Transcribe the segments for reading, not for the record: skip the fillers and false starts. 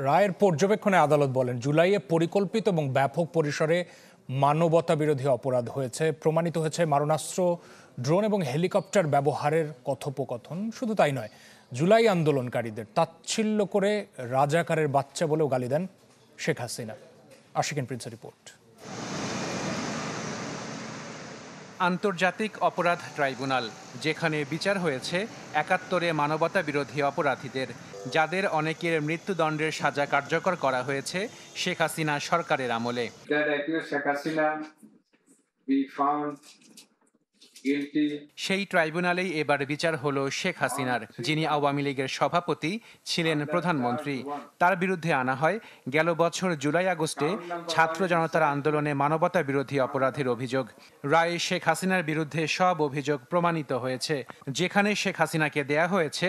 রায়ের পর্যবেক্ষণে আদালত বলেন, জুলাইয়ে পরিকল্পিত এবং ব্যাপক পরিসরে মানবতা বিরোধী অপরাধ হয়েছে। প্রমাণিত হয়েছে মারণাস্ত্র, ড্রোন এবং হেলিকপ্টার ব্যবহারের কথোপকথন। শুধু তাই নয়, জুলাই আন্দোলনকারীদের তাচ্ছিল্য করে রাজাকারের বাচ্চা বলেও গালি দেন শেখ হাসিনা। আশিকিন প্রিন্সের রিপোর্ট। আন্তর্জাতিক অপরাধ ট্রাইব্যুনাল, যেখানে বিচার হয়েছে ৭১-এ মানবতা বিরোধী অপরাধীদের, যাদের অনেকের মৃত্যুদণ্ডের সাজা কার্যকর করা হয়েছে শেখ হাসিনা সরকারের আমলে। সেই ট্রাইব্যুনালেই এবার বিচার হলো শেখ হাসিনার, যিনি আওয়ামী লীগের সভাপতি ছিলেন প্রধানমন্ত্রী। তার বিরুদ্ধে আনা হয় গেল বছর জুলাই আগস্টে ছাত্র জনতার আন্দোলনে মানবতা বিরোধী অপরাধের অভিযোগ। রায়ে শেখ হাসিনার বিরুদ্ধে সব অভিযোগ প্রমাণিত হয়েছে, যেখানে শেখ হাসিনাকে দেয়া হয়েছে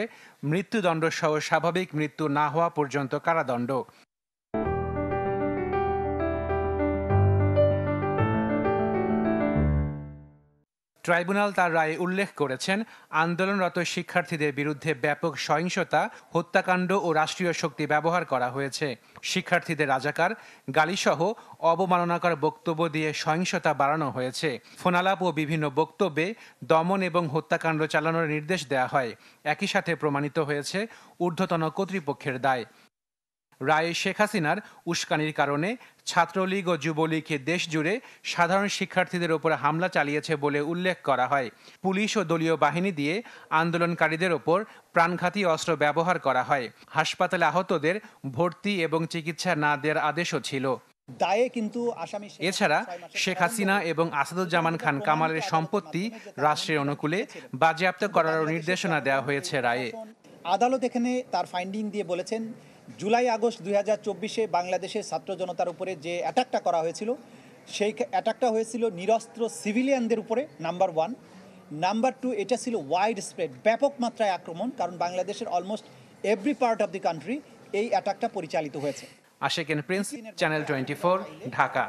মৃত্যুদণ্ড সহ স্বাভাবিক মৃত্যু না হওয়া পর্যন্ত কারাদণ্ড। ট্রাইব্যুনাল তার রায়ে উল্লেখ করেছেন, আন্দোলনরত শিক্ষার্থীদের বিরুদ্ধে ব্যাপক সহিংসতা, হত্যাকাণ্ড ও রাষ্ট্রীয় শক্তি ব্যবহার করা হয়েছে। শিক্ষার্থীদের রাজাকার, গালিসহ অবমাননাকর বক্তব্য দিয়ে সহিংসতা বাড়ানো হয়েছে। ফোনালাপ ও বিভিন্ন বক্তব্যে দমন এবং হত্যাকাণ্ড চালানোর নির্দেশ দেওয়া হয়। একই সাথে প্রমাণিত হয়েছে ঊর্ধ্বতন কর্তৃপক্ষের দায়। রায়ে শেখ হাসিনার উস্কানির কারণে ছাত্রলীগ ও যুবলীগ দেশ জুড়ে সাধারণ শিক্ষার্থীদের ওপর হামলা চালিয়েছে বলে উল্লেখ করা হয়। পুলিশ ও দলীয় বাহিনী দিয়ে আন্দোলনকারীদের ওপর প্রাণঘাতী অস্ত্র ব্যবহার করা হয়। হাসপাতালে আহতদের ভর্তি এবং চিকিৎসা না দেওয়ার আদেশও ছিল। এছাড়া শেখ হাসিনা এবং আসাদুজ্জামান খান কামালের সম্পত্তি রাষ্ট্রের অনুকূলে বাজেয়াপ্ত করারও নির্দেশনা দেওয়া হয়েছে রায়ে। আদালত এখানে তার ফাইন্ডিং দিয়ে বলেছেন, জুলাই আগস্ট ২০২৪-এ বাংলাদেশের ছাত্র জনতার উপরে যে অ্যাটাকটা করা হয়েছিল, সেই অ্যাটাকটা হয়েছিল নিরস্ত্র সিভিলিয়ানদের উপরে, নাম্বার 1। নাম্বার 2, এটা ছিল ওয়াইড স্প্রেড, ব্যাপক মাত্রায় আক্রমণ, কারণ বাংলাদেশের almost every part of the country এই অ্যাটাকটা পরিচালিত হয়েছে। Ashikin Prince, channel 24, Dhaka.